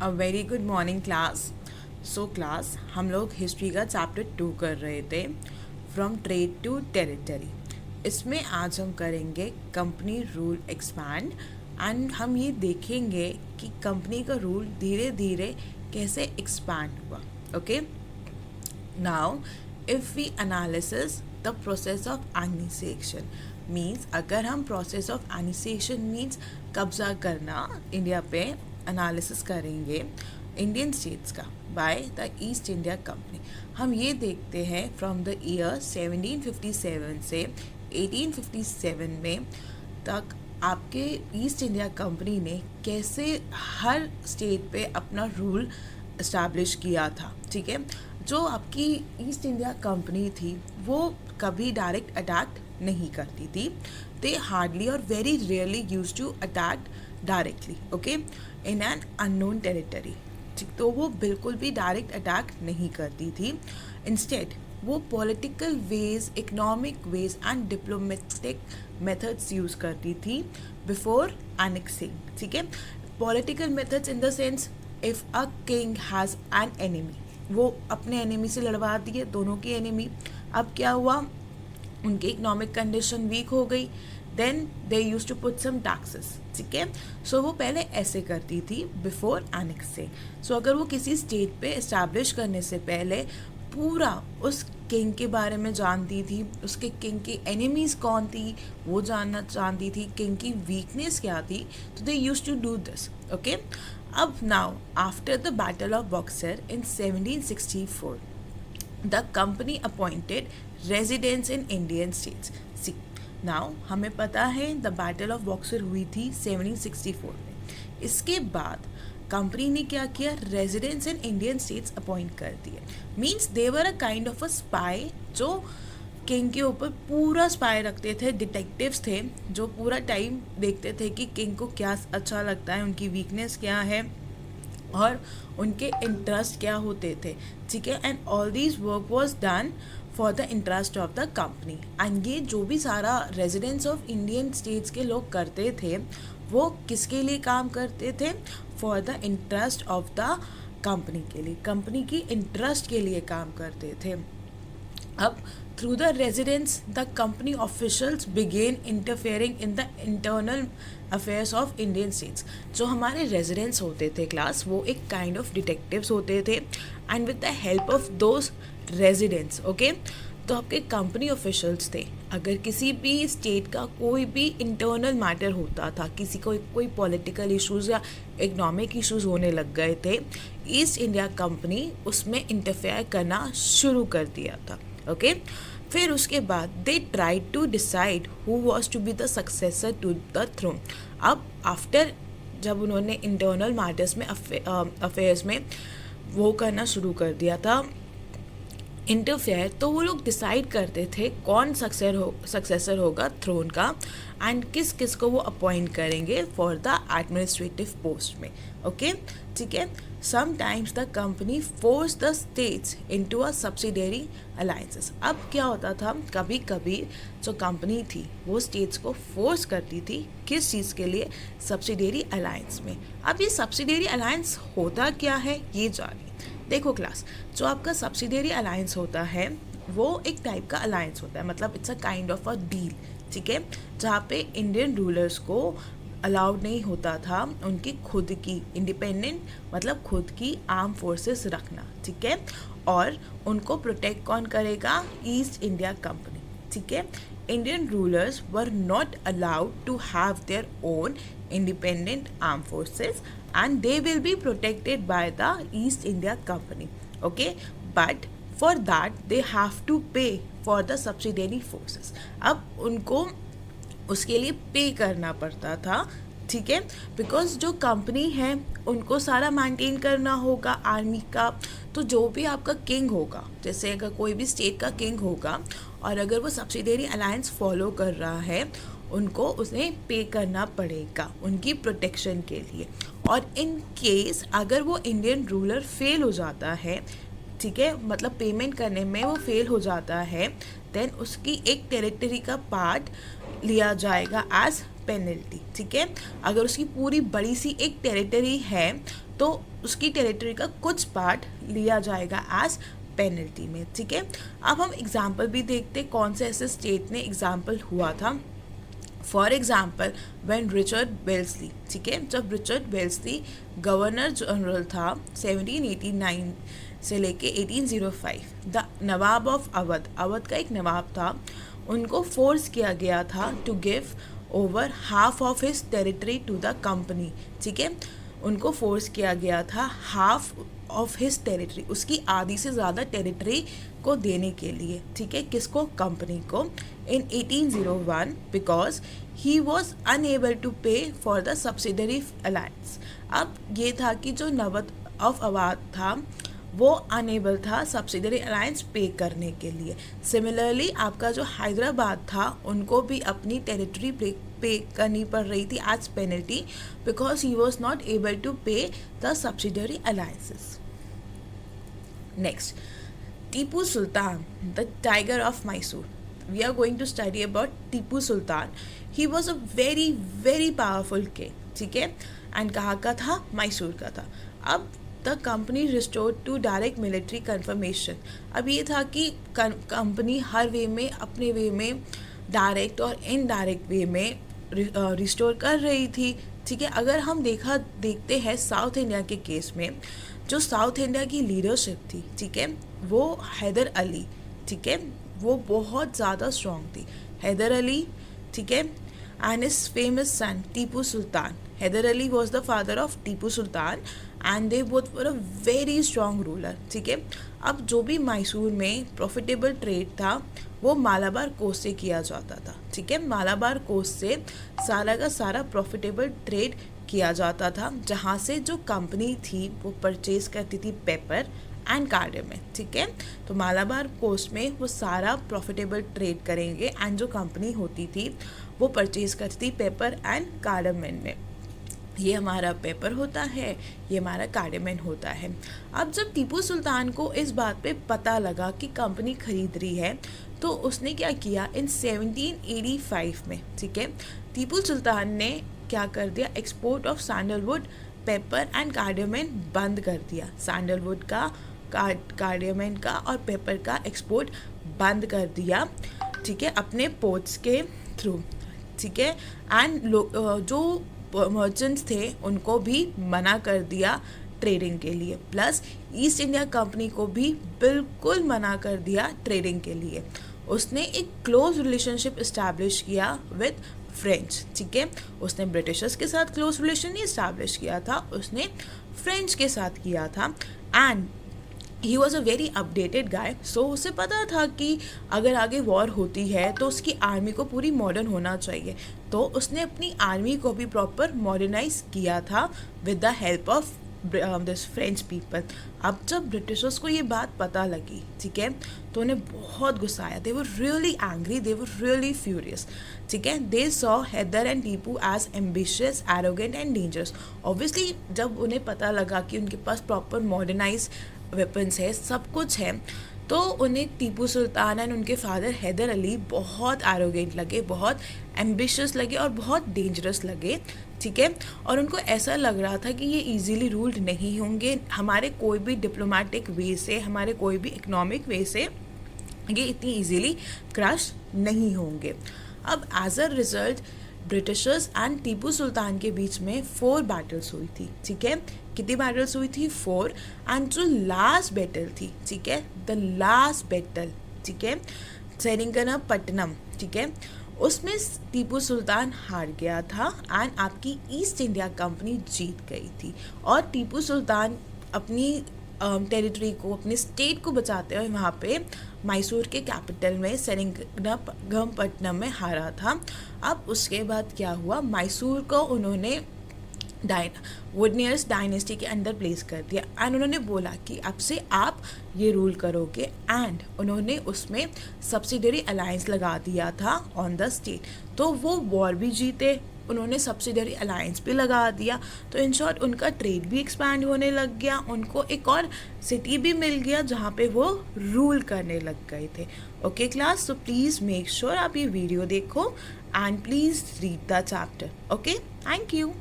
A very good morning class. So class हम लोग history का चैप्टर 2 कर रहे थे, फ्रॉम ट्रेड टू टेरिटरी। इसमें आज हम करेंगे कंपनी रूल एक्सपैंड एंड हम ये देखेंगे कि कंपनी का रूल धीरे धीरे कैसे एक्सपैंड हुआ। Okay, now if we analysis the process of annexation means, अगर हम प्रोसेस ऑफ एनिसेशन मीन्स कब्जा करना इंडिया पे एनालिसिस करेंगे इंडियन स्टेट्स का by the east India company, हम ये देखते हैं फ्रॉम द ईयर 1757 से 1857 में तक आपके ईस्ट इंडिया कंपनी ने कैसे हर स्टेट पे अपना रूल इस्टेब्लिश किया था। ठीक है, जो आपकी ईस्ट इंडिया कंपनी थी वो कभी डायरेक्ट अटैक नहीं करती थी। दे हार्डली और very rarely used to attack directly, okay, in an unknown territory. ठीक, तो वो बिल्कुल भी डायरेक्ट अटैक नहीं करती थी। इंस्टेड वो political ways, economic ways and diplomatic methods use करती थी बिफोर एनेक्सिंग। ठीक है, political methods in the sense, if a king has an enemy, वो अपने एनिमी से लड़वा दिए, दोनों की एनिमी। अब क्या हुआ, उनकी इकोनॉमिक कंडीशन वीक हो गई, then they use to put some taxes. ठीक है, सो वो पहले ऐसे करती थी बिफोर एनेक्सिंग। सो अगर वो किसी स्टेट पे इस्टेब्लिश करने से पहले पूरा उस किंग के बारे में जानती थी, उसके किंग की एनिमीज़ कौन थी वो जानना चाहती थी, किंग की वीकनेस क्या थी, तो they use to do this. Okay, अब now after the battle of Buxar in 1764 the company appointed residents in Indian states. See now हमें पता है द बैटल ऑफ बॉक्सर हुई थी 1764 में। इसके बाद कंपनी ने क्या किया, residents in Indian states appoint कर दिए। Means they were a kind of a spy, जो किंग के ऊपर पूरा स्पाई रखते थे। डिटेक्टिव्स थे जो पूरा टाइम देखते थे कि किंग को क्या अच्छा लगता है, उनकी वीकनेस क्या है और उनके इंटरेस्ट क्या होते थे। ठीक है, and all these work was done for the interest of the company. And ये जो भी सारा रेजिडेंट्स ऑफ इंडियन स्टेट्स के लोग करते थे वो किसके लिए काम करते थे, for the interest of the company के लिए, कंपनी की इंटरेस्ट के लिए काम करते थे। अब through the residents the company officials began interfering in the internal affairs of Indian states. जो हमारे रेजिडेंट्स होते थे क्लास, वो एक काइंड ऑफ डिटेक्टिव्स होते थे, and with the help of those residents, okay, तो आपके कंपनी ऑफिशियल्स थे। अगर किसी भी स्टेट का कोई भी इंटरनल मैटर होता था, किसी को कोई पॉलिटिकल इश्यूज़ या इकोनॉमिक इश्यूज़ होने लग गए थे, ईस्ट इंडिया कंपनी उसमें इंटरफेयर करना शुरू कर दिया था। ओके, फिर उसके बाद they tried to decide who was to be the successor to the throne. अब आफ्टर जब उन्होंने इंटरनल मैटर्स में अफेयर्स में वो करना शुरू कर दिया था इंटरफेयर, तो वो लोग डिसाइड करते थे कौन सक्सेसर होगा थ्रोन का, एंड किस किस को वो अपॉइंट करेंगे फॉर द एडमिनिस्ट्रेटिव पोस्ट में। ओके, ठीक है, sometimes the company force the states into a subsidiary alliances. अब क्या होता था, कभी कभी जो कंपनी थी वो स्टेट्स को फोर्स करती थी किस चीज़ के लिए, सब्सिडियरी अलायंस में। अब ये सब्सिडियरी अलायंस होता क्या है ये जानिए। देखो क्लास, जो आपका सब्सिडियरी अलायंस होता है वो एक टाइप का अलायंस होता है, मतलब it's a kind of a deal. ठीक है, जहाँ पे इंडियन रूलर्स को अलाउड नहीं होता था उनकी खुद की इंडिपेंडेंट, मतलब खुद की आर्म फोर्सेस रखना। ठीक है, और उनको प्रोटेक्ट कौन करेगा, ईस्ट इंडिया कंपनी। ठीक है, Indian rulers were not allowed to have their own independent armed forces and they will be protected by the East India Company. Okay, but for that they have to pay for the subsidiary forces. अब उनको उसके लिए पे करना पड़ता था। ठीक है, बिकॉज जो कंपनी है उनको सारा मेंटेन करना होगा आर्मी का। तो जो भी आपका किंग होगा, जैसे अगर कोई भी स्टेट का किंग होगा और अगर वो सब्सिडियरी अलायंस फॉलो कर रहा है, उनको उन्हें पे करना पड़ेगा उनकी प्रोटेक्शन के लिए। और इन केस अगर वो इंडियन रूलर फेल हो जाता है, ठीक है, मतलब पेमेंट करने में वो फेल हो जाता है, देन उसकी एक टेरिटरी का पार्ट लिया जाएगा एज पेनल्टी। ठीक है, अगर उसकी पूरी बड़ी सी एक टेरिटरी है तो उसकी टेरिटरी का कुछ पार्ट लिया जाएगा एज पेनल्टी में, ठीक है। अब हम एग्जाम्पल भी देखते कौन से ऐसे स्टेट में एग्जाम्पल हुआ था। For example when Richard Wellesley, ठीक है, जब रिचर्ड वेल्सली गवर्नर जनरल था 1789 से लेके 1805, द नवाब ऑफ अवध, अवध का एक नवाब था, उनको फोर्स किया गया था to give over half of his territory to the company, ठीक है, उनको फोर्स किया गया था हाफ ऑफ हिज टेरिटरी, उसकी आधी से ज़्यादा टेरिटरी को देने के लिए, ठीक है, किसको, कंपनी को, in 1801 because he was unable to pay for the subsidiary alliance. अब ये था कि जो नवाब ऑफ अवध था वो अनेबल था सब्सिडरी अलायंस पे करने के लिए। सिमिलरली आपका जो हैदराबाद था उनको भी अपनी टेरिटरी पे करनी पड़ रही थी as penalty because he was not able to pay the subsidiary alliances. Next, Tipu Sultan, the tiger of Mysore. We are going to study about Tipu Sultan. He was a very very powerful king, ठीक है, एंड कहाँ का था, मैसूर का था। अब the company restored to direct military confirmation. अब ये था कि कंपनी हर वे में, अपने वे में, डायरेक्ट और इनडायरेक्ट वे में रिस्टोर कर रही थी, ठीक है। अगर हम देखते हैं साउथ इंडिया के केस में, जो साउथ इंडिया की लीडरशिप थी, ठीक है, वो हैदर अली, ठीक है, वो बहुत ज़्यादा स्ट्रॉन्ग थी। हैदर अली, ठीक है, and his famous son Tipu Sultan. Haidar Ali was the father of Tipu Sultan and they both were a very strong ruler, ठीक है। अब जो भी मैसूर में प्रॉफिटेबल ट्रेड था वो मालाबार कोस्ट से किया जाता था, ठीक है, मालाबार कोस्ट से सारा का सारा प्रॉफिटेबल ट्रेड किया जाता था, जहाँ से जो कंपनी थी वो परचेज करती थी पेपर एंड कार्डेमन, ठीक है। तो मालाबार कोस्ट में वो सारा प्रॉफिटेबल ट्रेड करेंगे एंड जो कंपनी होती थी वो परचेज करती थी पेपर एंड कार्डेमन में। ये हमारा पेपर होता है, ये हमारा कार्डेमन होता है। अब जब टीपू सुल्तान को इस बात पे पता लगा कि कंपनी खरीद रही है तो उसने क्या किया, इन 1785 में, ठीक है, टीपू सुल्तान ने क्या कर दिया, export of sandalwood, pepper and cardamom बंद कर दिया। सैंडलवुड का, कार्डेमन का और पेपर का एक्सपोर्ट बंद कर दिया, ठीक है, अपने पोर्ट्स के थ्रू, ठीक है, एंड जो मर्चेंट्स थे उनको भी मना कर दिया ट्रेडिंग के लिए, प्लस ईस्ट इंडिया कंपनी को भी बिल्कुल मना कर दिया ट्रेडिंग के लिए। उसने एक क्लोज रिलेशनशिप इस्टेब्लिश किया विद फ्रेंच, ठीक है, उसने ब्रिटिशर्स के साथ क्लोज रिलेशन नहीं इस्टेब्लिश किया था, उसने फ्रेंच के साथ किया था। And he was a very updated guy, so उसे पता था कि अगर आगे वॉर होती है तो उसकी आर्मी को पूरी मॉडर्न होना चाहिए, तो उसने अपनी आर्मी को भी प्रॉपर मॉडर्नाइज किया था with the help of this French people. अब जब ब्रिटिशर्स को ये बात पता लगी, ठीक है, तो उन्हें बहुत गुस्सा आया। They were really angry, they were really furious, ठीक है। They saw Hyder and Tipu as ambitious, arrogant and dangerous. Obviously जब उन्हें पता लगा कि उनके पास प्रॉपर मॉडर्नाइज वेपन्स है, सब कुछ है, तो उन्हें टीपू सुल्तान एंड उनके फादर हैदर अली बहुत एरोगेंट लगे, बहुत एम्बिशियस लगे और बहुत डेंजरस लगे, ठीक है। और उनको ऐसा लग रहा था कि ये इजीली रूल्ड नहीं होंगे, हमारे कोई भी डिप्लोमेटिक वे से, हमारे कोई भी इकोनॉमिक वे से ये इतनी इजीली क्रश नहीं होंगे। अब as a result Britishers and Tipu Sultan के बीच में 4 बैटल्स हुई थी, ठीक है। कितनी बैटल्स हुई थी, 4। एंड जो लास्ट बैटल थी, ठीक है, द लास्ट बैटल, ठीक है, सेरिंगनापट्टनम, ठीक है, उसमें टीपू सुल्तान हार गया था एंड आपकी ईस्ट इंडिया कंपनी जीत गई थी। और टीपू सुल्तान अपनी टेरिटरी को, अपने स्टेट को बचाते हुए वहाँ पे मैसूर के कैपिटल में सेरिंगनापट्टनम में हारा था। अब उसके बाद क्या हुआ, मैसूर को उन्होंने वुडनियर्स डायनेस्टी के अंदर प्लेस कर दिया एंड उन्होंने बोला कि अब से आप ये रूल करोगे। एंड उन्होंने उसमें सब्सिडरी अलायंस लगा दिया था ऑन द स्टेट, तो वो वॉर भी जीते, उन्होंने सब्सिडरी अलायंस भी लगा दिया, तो इन शॉर्ट उनका ट्रेड भी एक्सपैंड होने लग गया, उनको एक और सिटी भी मिल गया जहाँ पे वो रूल करने लग गए थे। Okay class, so please make sure आप ये वीडियो देखो and please read the chapter. Okay, thank you.